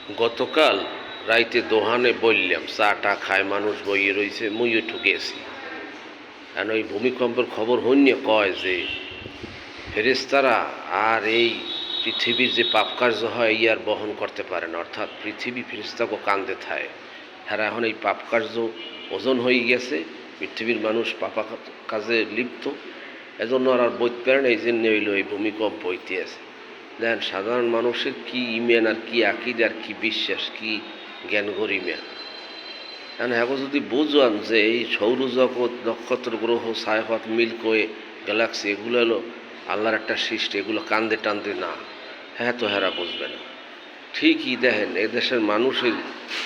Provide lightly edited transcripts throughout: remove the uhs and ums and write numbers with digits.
গতকাল রাইতে দোহানে বললাম চাটা খায় মানুষ বইয়ে রয়েছে মুইও ঠুকেছি। কারণ ওই ভূমিকম্পের খবর হইনি কয় যে ফেরেশতারা আর এই পৃথিবীর যে পাপ কার্য হয় এই আর বহন করতে পারে না, অর্থাৎ পৃথিবী ফেরেশতাকে কান্দে থায়। হ্যাঁ, এখন এই পাপ কার্য ওজন হয়ে গেছে, পৃথিবীর মানুষ পাপা কাজে লিপ্ত, এজন্য আর বইতে পারে না। এই জন্য হইল এই ভূমিকম্প হইতে আছে। দেখেন সাধারণ মানুষের কি ইমেন আর কি আকিদ আর কি বিশ্বাস, কি জ্ঞান গরিমা। কারণ এখন যদি বুঝান যে এই সৌরজগৎ, নক্ষত্র, গ্রহ, ছায়াপথ, মিল্কওয়ে, গ্যালাক্সি এগুলো হলো আল্লাহর একটা সৃষ্টি, এগুলো কান্দে টান্দে না, হ্যাঁ তো হেরা বুঝবে না। ঠিকই দেখেন এদেশের মানুষের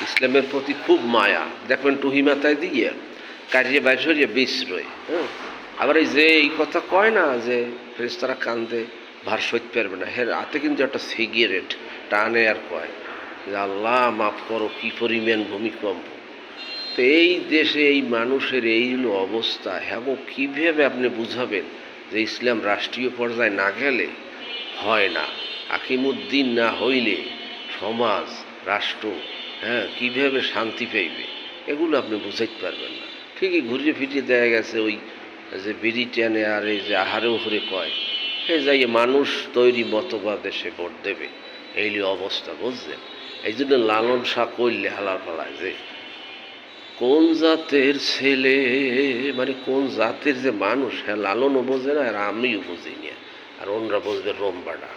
ইসলামের প্রতি খুব মায়া, দেখবেন টুহিমাতায় দিয়ে কাটিয়ে বাইর সরিয়ে বিশ্রয়। হ্যাঁ, আবার এই যে এই কথা কয় না যে ফেরেশতারা কান্দে ভার সইতে পারবে না, হ্যাঁ হাতে কিন্তু একটা সিগারেট টানে আর কয় যে আল্লাহ মাফ করো, কী পরিমাণ ভূমিকম্প। তো এই দেশে এই মানুষের এই হলো অবস্থা, হ্যাঁ কীভাবে আপনি বুঝাবেন যে ইসলাম রাষ্ট্রীয় পর্যায়ে না গেলে হয় না, আকিমুদ্দিন না হইলে সমাজ, রাষ্ট্র, হ্যাঁ কীভাবে শান্তি পাইবে, এগুলো আপনি বুঝাইতে পারবেন না। ঠিকই ঘুরিয়ে ফিরিয়ে দেয়া গেছে ওই যে ব্রিটেনে আর এই যে আহারে উহরে কয়, সে যাই মানুষ তৈরি মতবাদে সে ভোট দেবে, এই অবস্থা বুঝলেন। এই জন্য লালন শাহ করলে হালার ফালায় যে কোন জাতের ছেলে, মানে কোন জাতের যে মানুষ, হ্যাঁ লালনও বোঝে না আর আমিও বুঝি না, আর অন্যরা বুঝবে রোমবাড়া।